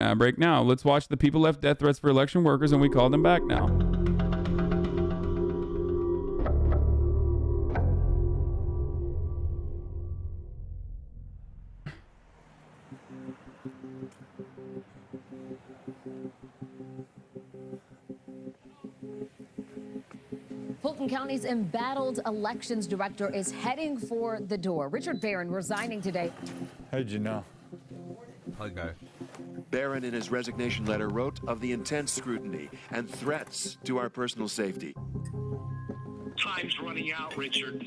Break now. Let's watch the people left death threats for election workers and we call them back now. Fulton County's embattled elections director is heading for the door. Richard Barron resigning today. How'd you know? Okay. Barron, in his resignation letter, wrote of the intense scrutiny and threats to our personal safety. Time's running out, Richard.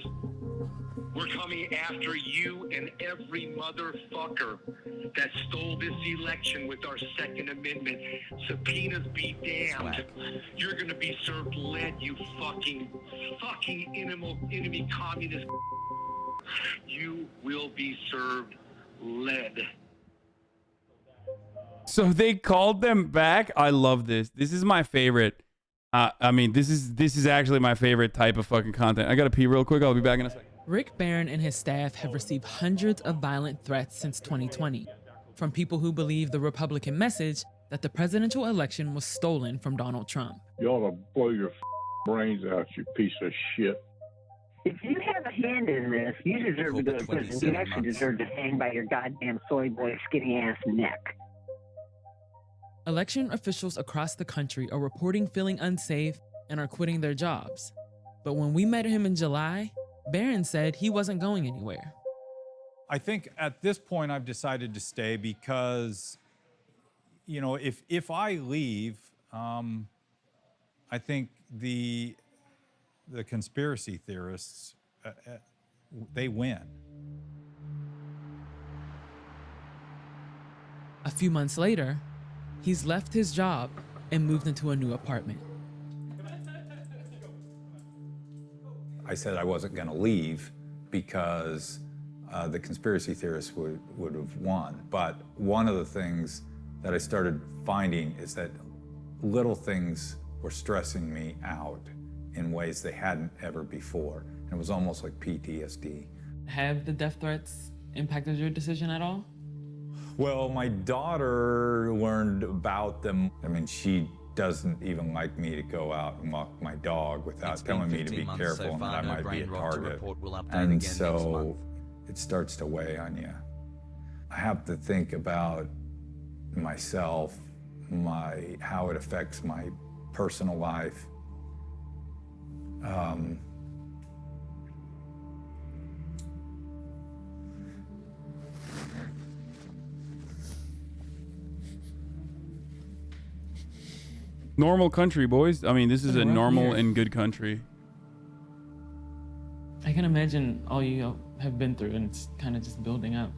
We're coming after you and every motherfucker that stole this election with our Second Amendment. Subpoenas be damned. You're gonna be served lead, you fucking enemy communist. You will be served lead. So they called them back. I love this. This is my favorite. I mean, this is actually my favorite type of fucking content. I gotta pee real quick. I'll be back in a second. Rick Barron and his staff have received hundreds of violent threats since 2020 from people who believe the Republican message that the presidential election was stolen from Donald Trump. You ought to blow your brains out, you piece of shit. If you have a hand in this, you deserve to go to prison. You actually deserve to hang by your goddamn soy boy skinny ass neck. Election officials across the country are reporting feeling unsafe and are quitting their jobs. But when we met him in July, Barron said he wasn't going anywhere. I think at this point I've decided to stay because, you know, if I leave, I think the conspiracy theorists, they win. A few months later, he's left his job and moved into a new apartment. I said I wasn't going to leave because the conspiracy theorists would have won. But one of the things that I started finding is that little things were stressing me out in ways they hadn't ever before. And it was almost like PTSD. Have the death threats impacted your decision at all? Well, my daughter learned about them. I mean, she doesn't even like me to go out and walk my dog without telling me to be careful and that I might be a target. And so it starts to weigh on you. I have to think about myself, how it affects my personal life. Normal country, boys. I mean, this is a normal and good country. I can imagine all you have been through, and it's kind of just building up.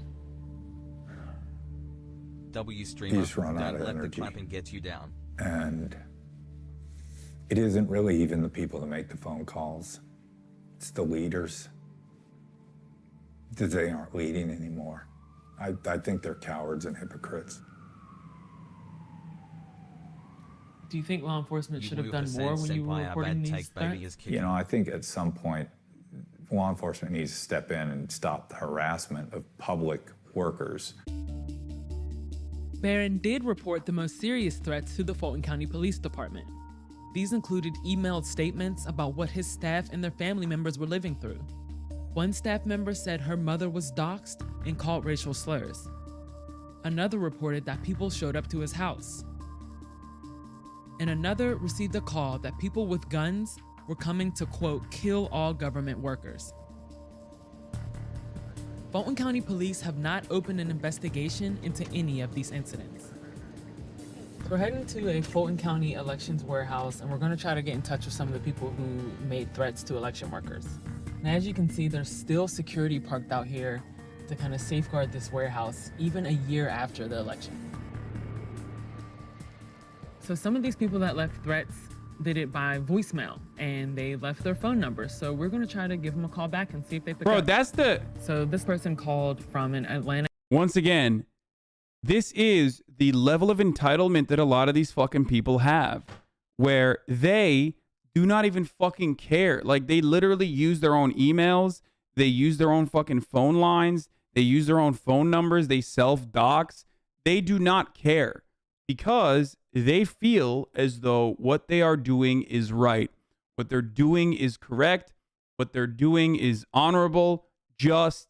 Streamer, you just run out don't of let energy. the clapping get you down. And it isn't really even the people that make the phone calls. It's the leaders. They aren't leading anymore. I think they're cowards and hypocrites. Do you think law enforcement should have done more when you were reporting these threats? You know, I think at some point, law enforcement needs to step in and stop the harassment of public workers. Barron did report the most serious threats to the Fulton County Police Department. These included emailed statements about what his staff and their family members were living through. One staff member said her mother was doxxed and called racial slurs. Another reported that people showed up to his house. And another received a call that people with guns were coming to, quote, kill all government workers. Fulton County Police have not opened an investigation into any of these incidents. We're heading to a Fulton County elections warehouse, and we're going to try to get in touch with some of the people who made threats to election workers. And as you can see, there's still security parked out here to kind of safeguard this warehouse, even a year after the election. So some of these people that left threats did it by voicemail, and they left their phone number. So we're going to try to give them a call back and see if they pick up. That's the... So this person called from an Atlanta. Once again, this is the level of entitlement that a lot of these fucking people have, where they do not even fucking care. Like, they literally use their own emails. They use their own fucking phone lines. They use their own phone numbers. They self-dox. They do not care. because they feel as though what they are doing is right. What they're doing is correct. What they're doing is honorable, just,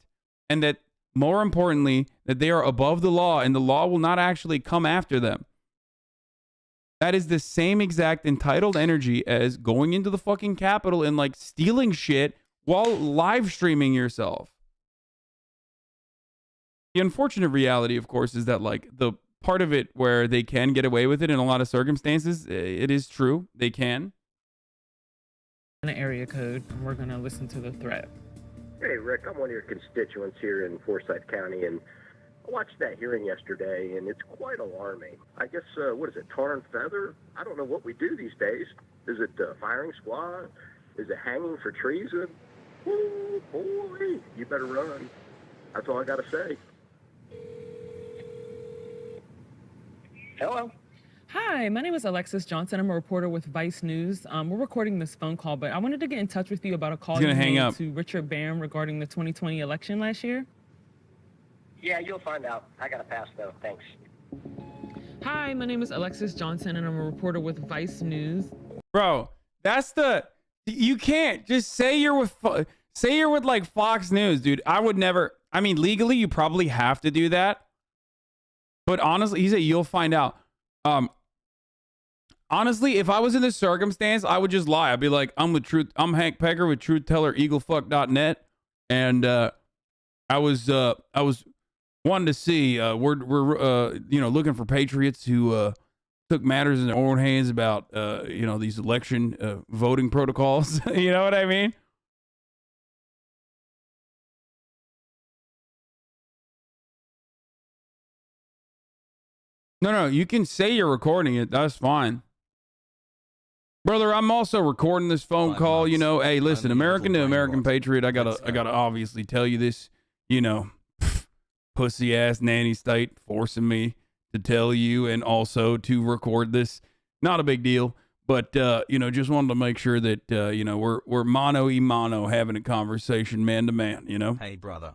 and that more importantly, that they are above the law and the law will not actually come after them. That is the same exact entitled energy as going into the fucking Capitol and like stealing shit while live streaming yourself. The unfortunate reality, of course, is that like the part of it where they can get away with it in a lot of circumstances, it is true. They can. An area code, and we're going to listen to the threat. Hey, Rick, I'm one of your constituents here in Forsyth County, and I watched that hearing yesterday, and it's quite alarming. I guess, what is it, tar and feather? I don't know what we do these days. Is it firing squad? Is it hanging for treason? Ooh, boy, you better run. That's all I got to say. Hello? Hi, my name is Alexis Johnson. I'm a reporter with Vice News. We're recording this phone call, but I wanted to get in touch with you about a call you made to Richard Barron regarding the 2020 election last year. Yeah, you'll find out. I got to pass, though. Thanks. Hi, my name is Alexis Johnson, and I'm a reporter with Vice News. Bro, that's the... You can't just say you're with like Fox News, dude. I would never... I mean, legally, you probably have to do that. But honestly, he said you'll find out. Honestly, if I was in this circumstance, I would just lie. I'd be like, I'm Hank Pecker with TruthTellerEagleFuck.net, and I was wanting to see we're looking for patriots who took matters in their own hands about these election voting protocols. You know what I mean? No, you can say you're recording it. That's fine. Brother, I'm also recording this phone call. You know, hey, listen, American to American patriot, I gotta obviously tell you this, pussy ass nanny state forcing me to tell you and also to record this. Not a big deal, but just wanted to make sure that we're mano y mano having a conversation man to man, Hey, brother.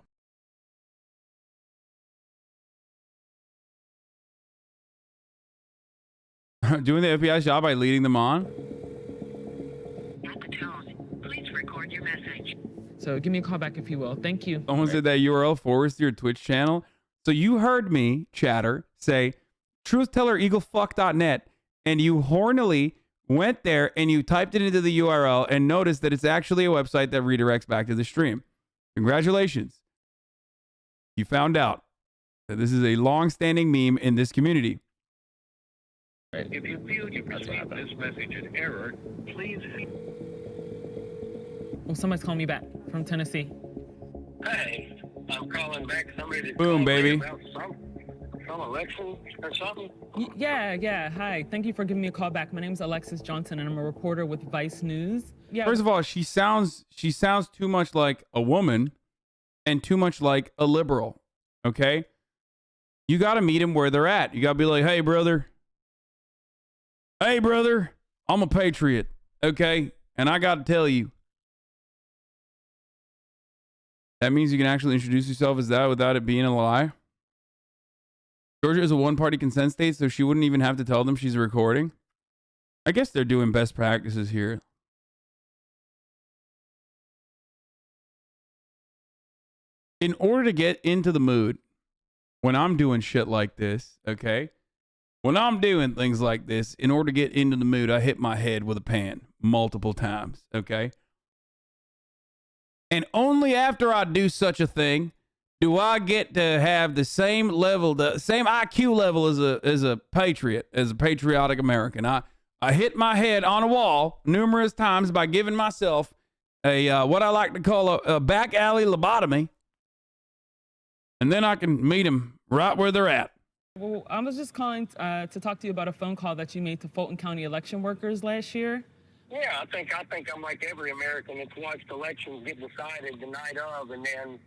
Doing the FBI's job by leading them on. At the tone, please record your message. So give me a call back if you will. Thank you. Someone said that URL forwards to your Twitch channel. So you heard me, chatter, say TruthTellerEagleFuck.net, and you hornily went there and you typed it into the URL and noticed that it's actually a website that redirects back to the stream. Congratulations. You found out that this is a long-standing meme in this community. If you feel you received this message in error, please... Oh, somebody's calling me back from Tennessee. Hey, I'm calling back somebody that Boom, baby. About some election or something. Yeah. Hi. Thank you for giving me a call back. My name's Alexis Johnson, and I'm a reporter with Vice News. Yeah. First of all, she sounds too much like a woman and too much like a liberal. Okay? You got to meet them where they're at. You got to be like, hey, brother, I'm a patriot, okay? And I got to tell you, that means you can actually introduce yourself as that without it being a lie. Georgia is a one-party consent state, so she wouldn't even have to tell them she's recording. I guess they're doing best practices here. In order to get into the mood, when I'm doing shit like this, okay? When I'm doing things like this, in order to get into the mood, I hit my head with a pan multiple times, okay? And only after I do such a thing do I get to have the same level, the same IQ level as a patriot, as a patriotic American. I hit my head on a wall numerous times by giving myself a what I like to call a back alley lobotomy, and then I can meet them right where they're at. Well, I was just calling to talk to you about a phone call that you made to Fulton County election workers last year. Yeah, I think I'm like every American that's watched elections get decided the night of, and then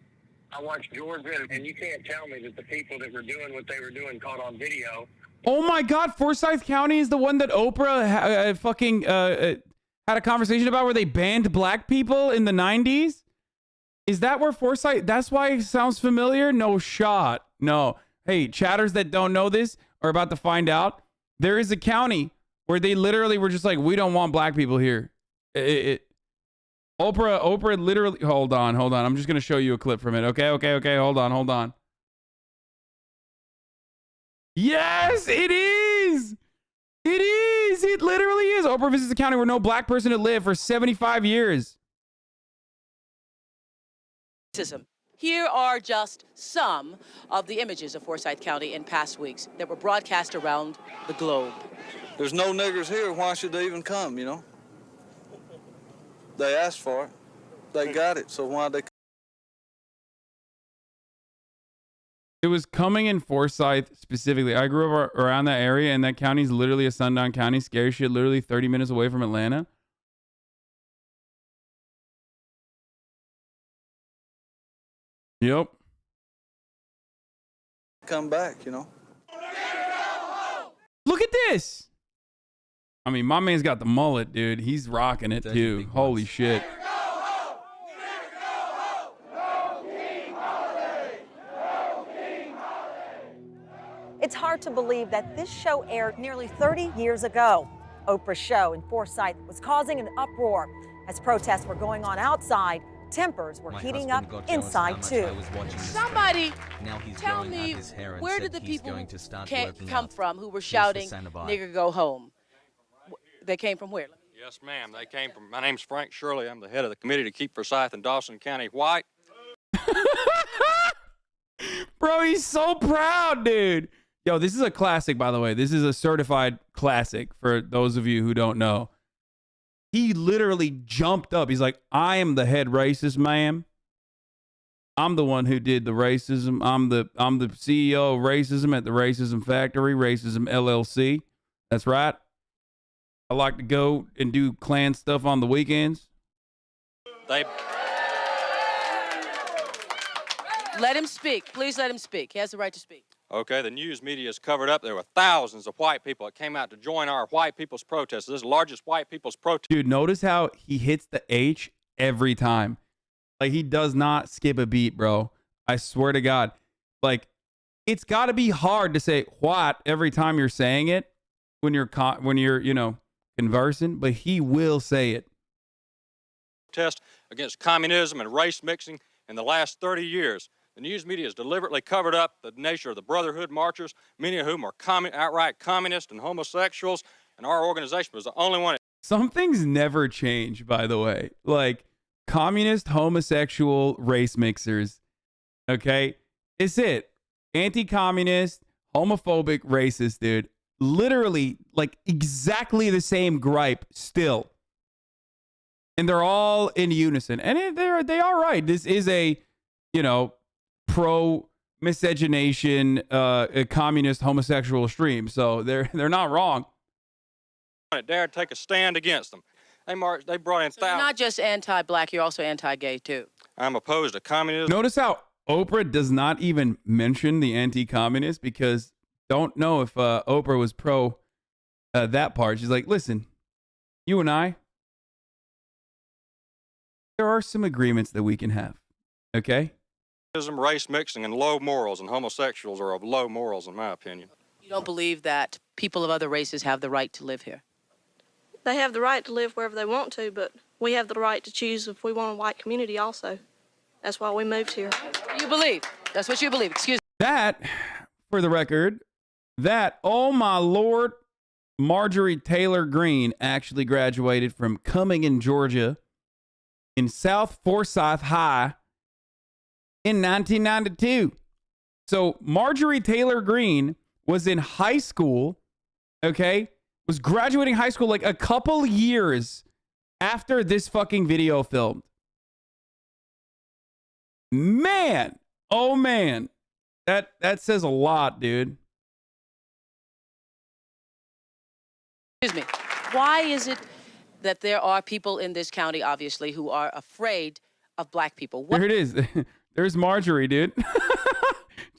I watched Georgia, and you can't tell me that the people that were doing what they were doing caught on video. Oh my God, Forsyth County is the one that Oprah had a conversation about where they banned black people in the 90s? Is that where Forsyth, that's why it sounds familiar? No shot. No. hey, chatters that don't know this are about to find out. There is a county where they literally were just like, we don't want black people here. Oprah literally, hold on. I'm just going to show you a clip from it. Okay. Hold on. Yes, it is. It literally is. Oprah visits a county where no black person had lived for 75 years. Here are just some of the images of Forsyth County in past weeks that were broadcast around the globe. There's no niggers here. Why should they even come, you know? They asked for it. They got it, so why they... It was coming in Forsyth specifically. I grew up around that area, and that county is literally a sundown county. Scary shit, literally 30 minutes away from Atlanta. Yep. Come back, you know? Look at this. I mean, my man's got the mullet, dude. He's rocking it, too. Holy shit. It's hard to believe that this show aired nearly 30 years ago. Oprah's show in Forsyth was causing an uproar. As protests were going on outside, tempers were heating up inside too. Somebody tell me, where did the people come from who were shouting, nigger go home? They came from where? Yes, ma'am. They came from, my name's Frank Shirley. I'm the head of the committee to keep Forsyth and Dawson County white. Bro, he's so proud, dude. Yo, this is a classic, by the way. This is a certified classic for those of you who don't know. He literally jumped up. He's like, I am the head racist, ma'am. I'm the one who did the racism. I'm the CEO of racism at the Racism Factory, Racism LLC. That's right. I like to go and do Klan stuff on the weekends. Let him speak. Please let him speak. He has the right to speak. Okay, the news media is covered up. There were thousands of white people that came out to join our white people's protest. This is the largest white people's protest. Dude, notice how he hits the H every time. Like, he does not skip a beat, bro. I swear to God. Like, it's got to be hard to say white every time you're saying it when you're, you know, conversing, but he will say it. Protest against communism and race mixing in the last 30 years. The news media has deliberately covered up the nature of the Brotherhood marchers, many of whom are outright communists and homosexuals, and our organization was the only one. Some things never change, by the way. Like, communist, homosexual, race mixers. Okay? It's it. Anti-communist, homophobic, racist, dude. Literally, like, exactly the same gripe still. And they're all in unison. And they are right. This is a, you know, pro-miscegenation, communist, homosexual stream. So they're not wrong. Dare to take a stand against them. They brought in thousands. You're not just anti-black, you're also anti-gay, too. I'm opposed to communism. Notice how Oprah does not even mention the anti-communist, because don't know if Oprah was pro that part. She's like, listen, you and I, there are some agreements that we can have. Okay? Race mixing and low morals, and homosexuals are of low morals, in my opinion. You don't believe that people of other races have the right to live here? They have the right to live wherever they want to, but we have the right to choose if we want a white community also. That's why we moved here. You believe? That's what you believe. Excuse me. That, for the record, oh my Lord, Marjorie Taylor Greene actually graduated from Cumming, Georgia, in South Forsyth High in 1992. So Marjorie Taylor Greene was in high school, okay? Was graduating high school like a couple years after this fucking video filmed. Man, oh man. That says a lot, dude. Excuse me. Why is it that there are people in this county, obviously, who are afraid of black people? There it is. There's Marjorie, dude.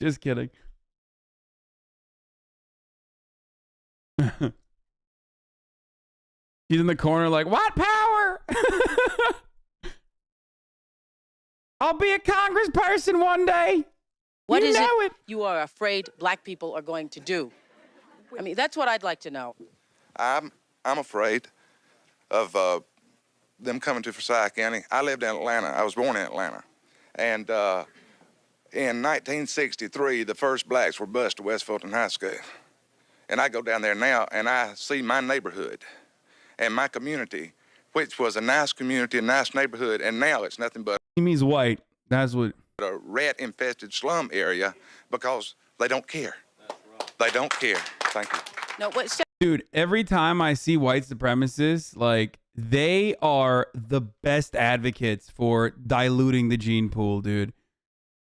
Just kidding. He's in the corner like, white power! I'll be a congressperson one day. What is it you are afraid black people are going to do? I mean, that's what I'd like to know. I'm afraid of them coming to Forsyth County. I lived in Atlanta. I was born in Atlanta. And in 1963, the first blacks were bused to West Fulton High School. And I go down there now, and I see my neighborhood and my community, which was a nice community, a nice neighborhood, and now it's nothing but He means white. That's what. a rat-infested slum area because they don't care. They don't care. Thank you. No, what? Dude, every time I see white supremacists, like, they are the best advocates for diluting the gene pool, dude.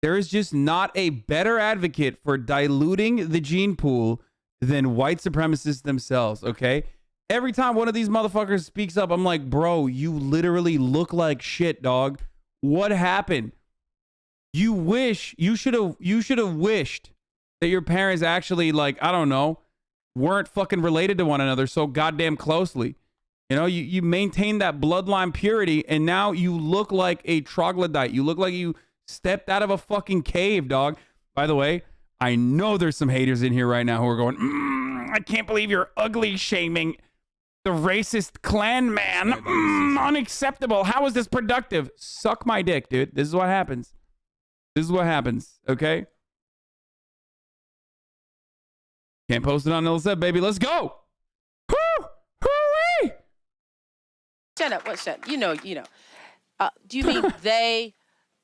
There is just not a better advocate for diluting the gene pool than white supremacists themselves, okay? Every time one of these motherfuckers speaks up, I'm like, bro, you literally look like shit, dog. What happened? You should have wished that your parents actually, like, I don't know, weren't fucking related to one another so goddamn closely. You know, you maintain that bloodline purity, and now you look like a troglodyte. You look like you stepped out of a fucking cave, dog. By the way, I know there's some haters in here right now who are going, I can't believe you're ugly shaming the racist Klan man. Unacceptable. How is this productive? Suck my dick, dude. This is what happens. This is what happens, okay? Can't post it on LSF, baby. Let's go. Woo! Hoo-wee! Shut up. What's that? You know. Do you mean they,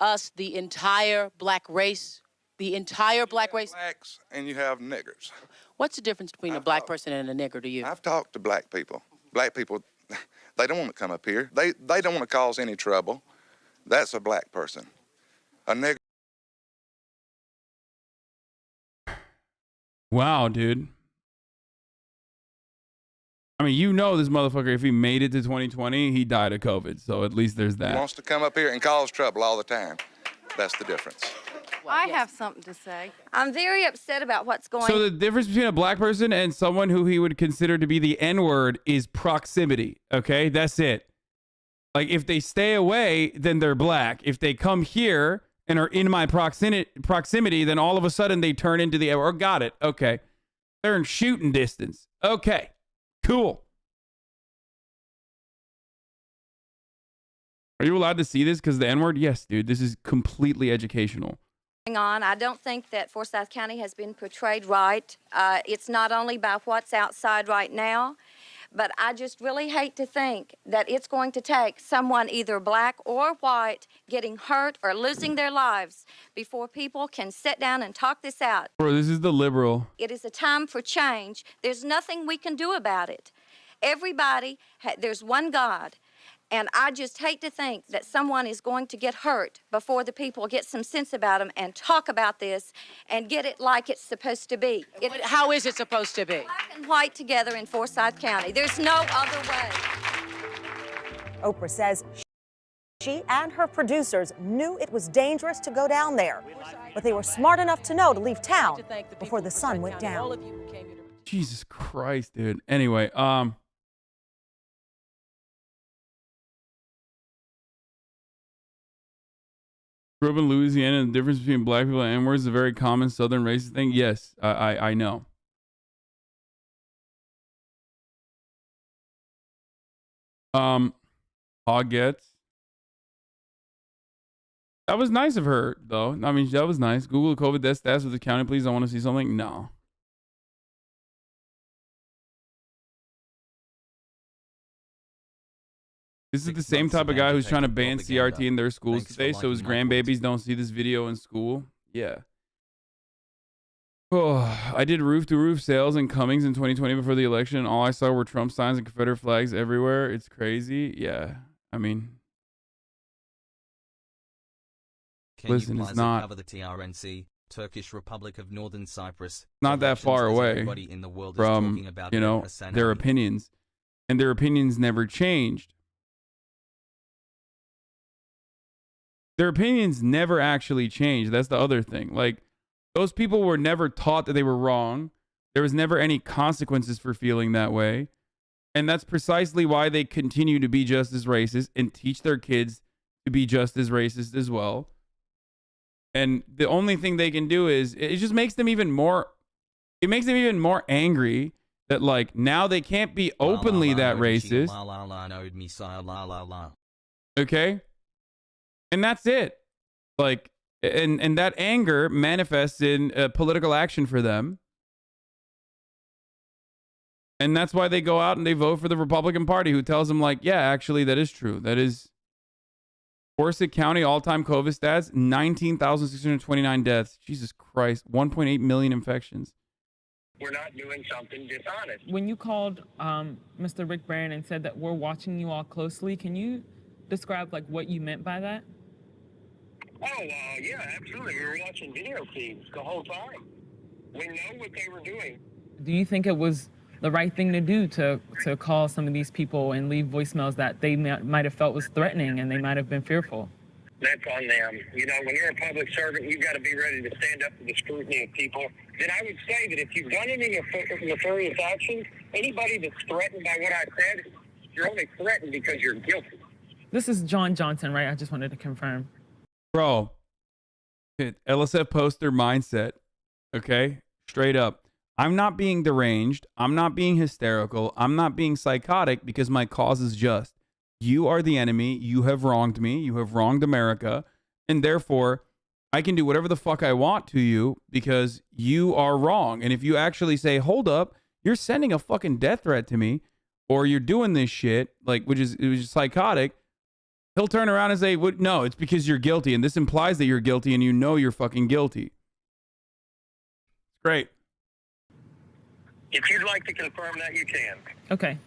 us, the entire black race? The entire black race? Blacks and you have niggers. What's the difference between a black person and a nigger to you? I've talked to black people. Black people, they don't want to come up here. They don't want to cause any trouble. That's a black person. A nigger. Wow, dude. I mean, you know this motherfucker, if he made it to 2020, he died of COVID. So at least there's that. He wants to come up here and cause trouble all the time. That's the difference. I have something to say. I'm very upset about what's going on. So the difference between a black person and someone who he would consider to be the N-word is proximity. Okay, that's it. Like, if they stay away, then they're black. If they come here and are in my proximity, then all of a sudden they turn into the N-word. Got it. Okay. They're in shooting distance. Okay. Cool. Are you allowed to see this because of the N-word? Yes, dude. This is completely educational. On. I don't think that Forsyth County has been portrayed right. It's not only by what's outside right now, but I just really hate to think that it's going to take someone either black or white getting hurt or losing their lives before people can sit down and talk this out. Bro, this is the liberal. It is a time for change. There's nothing we can do about it. Everybody, there's one God. And I just hate to think that someone is going to get hurt before the people get some sense about them and talk about this and get it like it's supposed to be. How is it supposed to be? Black and white together in Forsyth County. There's no other way. Oprah says she and her producers knew it was dangerous to go down there, but they were smart enough to know to leave town before the sun went down. Jesus Christ, dude. Anyway, grew up in Louisiana, and the difference between black people and N-words is a very common Southern racist thing. Yes, I know. Hoggets. That was nice of her, though. I mean, that was nice. Google COVID death stats with the county, please. I want to see something. No. This is the same type of guy who's trying to ban CRT in their schools today, so his grandbabies don't see this video in school. Yeah. Oh, I did roof-to-roof sales in Cummings in 2020 before the election. All I saw were Trump signs and Confederate flags everywhere. It's crazy. Yeah. I mean, listen, it's not cover the TRNC, Turkish Republic of Northern Cyprus. Not that far away from, you know, their opinions. And their opinions never changed. Their opinions never actually changed. That's the other thing. Like, those people were never taught that they were wrong. There was never any consequences for feeling that way. And that's precisely why they continue to be just as racist and teach their kids to be just as racist as well. And the only thing they can do is it just makes them even more. It makes them even more angry that like now they can't be openly that racist. Okay, and that's it. Like, and that anger manifests in political action for them. And that's why they go out and they vote for the Republican Party, who tells them, like, yeah, actually, that is true. That is Forsyth County all-time COVID stats, 19,629 deaths. Jesus Christ, 1.8 million infections. We're not doing something dishonest. When you called Mr. Rick Barron and said that we're watching you all closely, can you describe like what you meant by that? Oh, yeah, absolutely. We were watching video feeds the whole time. We know what they were doing. Do you think it was the right thing to do to call some of these people and leave voicemails that they might have felt was threatening and they might have been fearful? That's on them. You know, when you're a public servant, you've got to be ready to stand up to the scrutiny of people. Then I would say that if you've done any nefarious actions, anybody that's threatened by what I said, you're only threatened because you're guilty. This is John Johnson, right? I just wanted to confirm. Bro, LSF poster mindset, okay? Straight up. I'm not being deranged. I'm not being hysterical. I'm not being psychotic because my cause is just. You are the enemy. You have wronged me. You have wronged America. And therefore, I can do whatever the fuck I want to you because you are wrong. And if you actually say, hold up, you're sending a fucking death threat to me, or you're doing this shit, like, which is psychotic, he'll turn around and say, no, it's because you're guilty. And this implies that you're guilty and you know you're fucking guilty. It's great. If you'd like to confirm that, you can. Okay.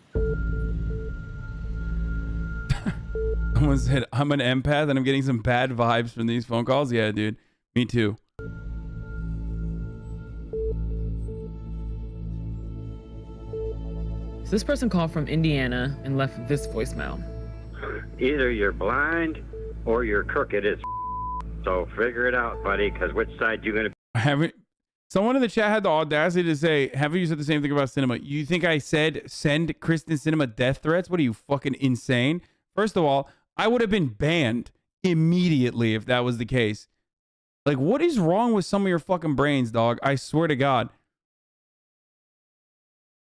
Someone said, I'm an empath and I'm getting some bad vibes from these phone calls. Yeah, dude. Me too. So this person called from Indiana and left this voicemail. Either you're blind or you're crooked. So figure it out, buddy, because which side you going to... Someone in the chat had the audacity to say, haven't you said the same thing about cinema? You think I said send Kristen Cinema death threats? What are you, fucking insane? First of all, I would have been banned immediately if that was the case. Like, what is wrong with some of your fucking brains, dog? I swear to God.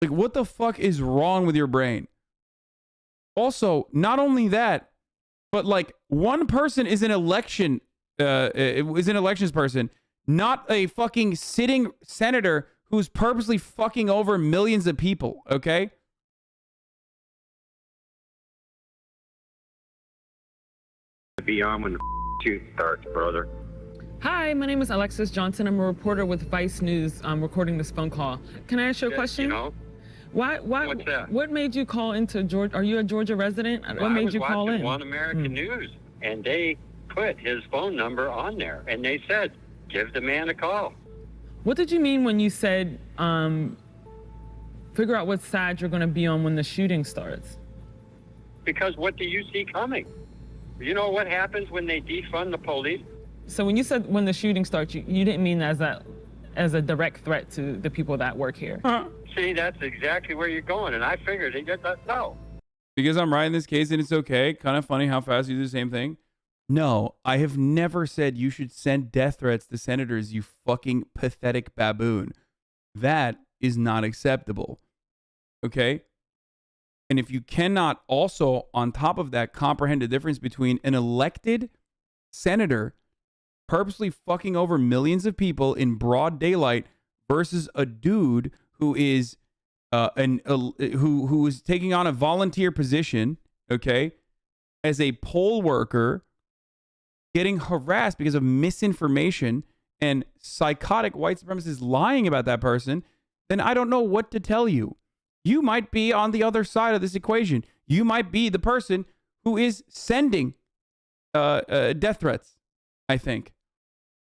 Like, what the fuck is wrong with your brain? Also, not only that, but like one person is an election, is an elections person, not a fucking sitting senator who's purposely fucking over millions of people, okay? Be on when the shoot starts, brother. Hi, my name is Alexis Johnson. I'm a reporter with Vice News. I'm recording this phone call. Can I ask you a question? You know? Why, What's that? What made you call into Georgia? Are you a Georgia resident? What made you call in? I was watching One American News, and they put his phone number on there, and they said, give the man a call. What did you mean when you said, figure out what side you're going to be on when the shooting starts? Because what do you see coming? You know what happens when they defund the police? So when you said when the shooting starts, you didn't mean as a direct threat to the people that work here. See, that's exactly where you're going, and I figured he did that. No. Because I'm writing this case and it's okay. Kind of funny how fast you do the same thing. No, I have never said you should send death threats to senators, you fucking pathetic baboon. That is not acceptable. Okay? And if you cannot also, on top of that, comprehend the difference between an elected senator purposely fucking over millions of people in broad daylight versus a dude who is who is taking on a volunteer position, okay, as a poll worker, getting harassed because of misinformation and psychotic white supremacists lying about that person, then I don't know what to tell you. You might be on the other side of this equation. You might be the person who is sending death threats, I think,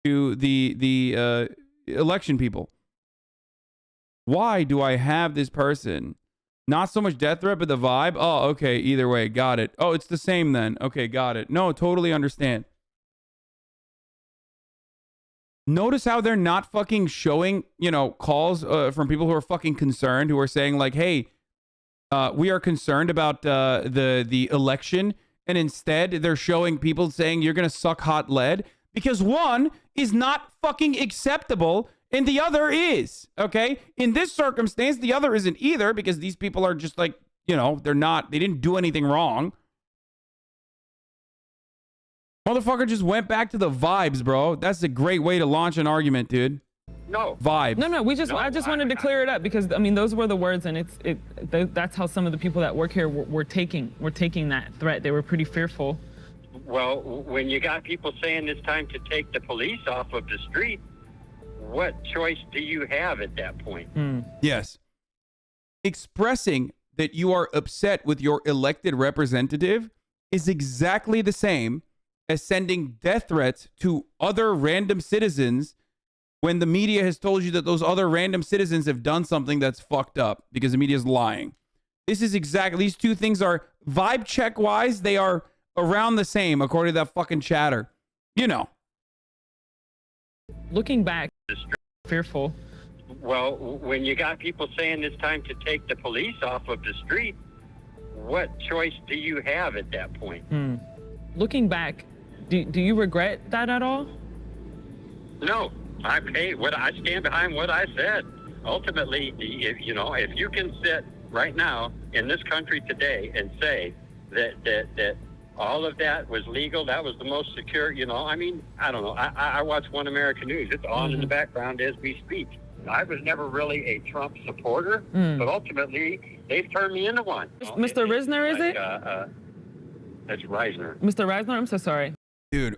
to the election people. Why do I have this person? Not so much death threat, but the vibe. Oh, okay. Either way. Got it. Oh, it's the same then. Okay. Got it. No, totally understand. Notice how they're not fucking showing, calls from people who are fucking concerned, who are saying like, hey, we are concerned about the election. And instead they're showing people saying you're going to suck hot lead. because one is not fucking acceptable and the other is, okay? In this circumstance, the other isn't either because these people are just like, you know, they didn't do anything wrong. Motherfucker just went back to the vibes, bro. That's a great way to launch an argument, dude. No. Vibes. No, I just wanted to clear it up because I mean those were the words, and that's how some of the people that work here were taking that threat. They were pretty fearful. Well, when you got people saying it's time to take the police off of the street, what choice do you have at that point? Yes. Expressing that you are upset with your elected representative is exactly the same as sending death threats to other random citizens when the media has told you that those other random citizens have done something that's fucked up because the media is lying. This is exactly, these two things are vibe check wise, they are around the same according to that fucking chatter. You know. Looking back, fearful. Well, when you got people saying it's time to take the police off of the street, what choice do you have at that point? Looking back, do you regret that at all? No, I stand behind what I said. Ultimately, if you can sit right now in this country today and say that all of that was legal, that was the most secure, I mean, I don't know. I watch One American News. It's on in the background as we speak. I was never really a Trump supporter, but ultimately, they've turned me into one. Mr. Risner, is it? That's Reisner. Mr. Reisner, I'm so sorry. Dude.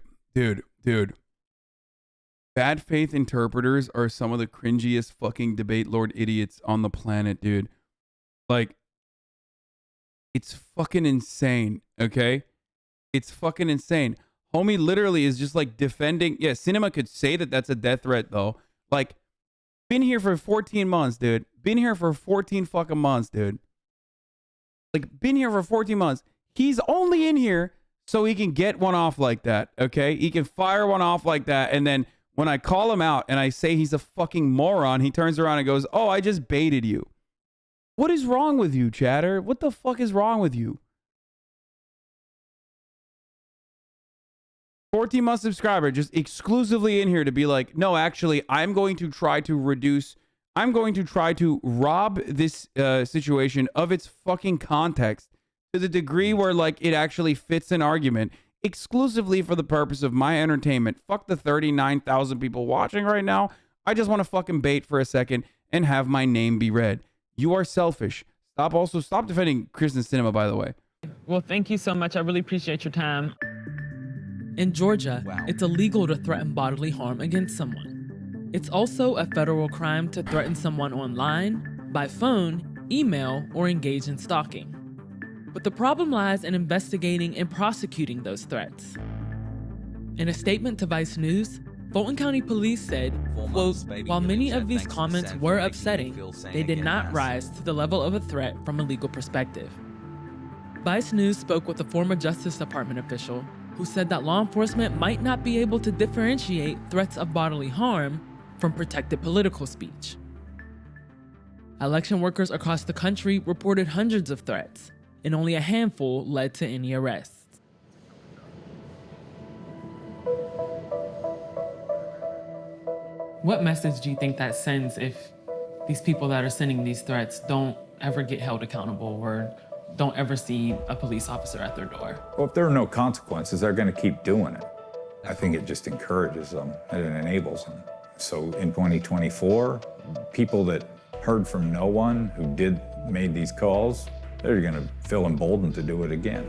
Bad faith interpreters are some of the cringiest fucking debate lord idiots on the planet, dude. Like, it's fucking insane, okay? It's fucking insane. Homie literally is just like defending. Yeah, Cinema could say that that's a death threat, though. Like, been here for 14 months, dude. Been here for 14 fucking months, dude. Like, been here for 14 months. He's only in here so he can get one off like that, okay? He can fire one off like that, and then when I call him out and I say he's a fucking moron, he turns around and goes, oh, I just baited you. What is wrong with you, chatter? What the fuck is wrong with you? 14-month subscriber just exclusively in here to be like, no, actually, I'm going to try to rob this situation of its fucking context to the degree where, like, it actually fits an argument exclusively for the purpose of my entertainment. Fuck the 39,000 people watching right now. I just want to fucking bait for a second and have my name be read. You are selfish. Stop defending Kristen Cinema, by the way. Well, thank you so much. I really appreciate your time. In Georgia, it's illegal to threaten bodily harm against someone. It's also a federal crime to threaten someone online, by phone, email, or engage in stalking. But the problem lies in investigating and prosecuting those threats. In a statement to Vice News, Fulton County Police said, quote, while many of these comments were upsetting, they did not rise to the level of a threat from a legal perspective. Vice News spoke with a former Justice Department official who said that law enforcement might not be able to differentiate threats of bodily harm from protected political speech. Election workers across the country reported hundreds of threats, and only a handful led to any arrests. What message do you think that sends if these people that are sending these threats don't ever get held accountable or don't ever see a police officer at their door? Well, if there are no consequences, they're going to keep doing it. I think it just encourages them and it enables them. So in 2024, people that heard from no one who made these calls, they're going to feel emboldened to do it again.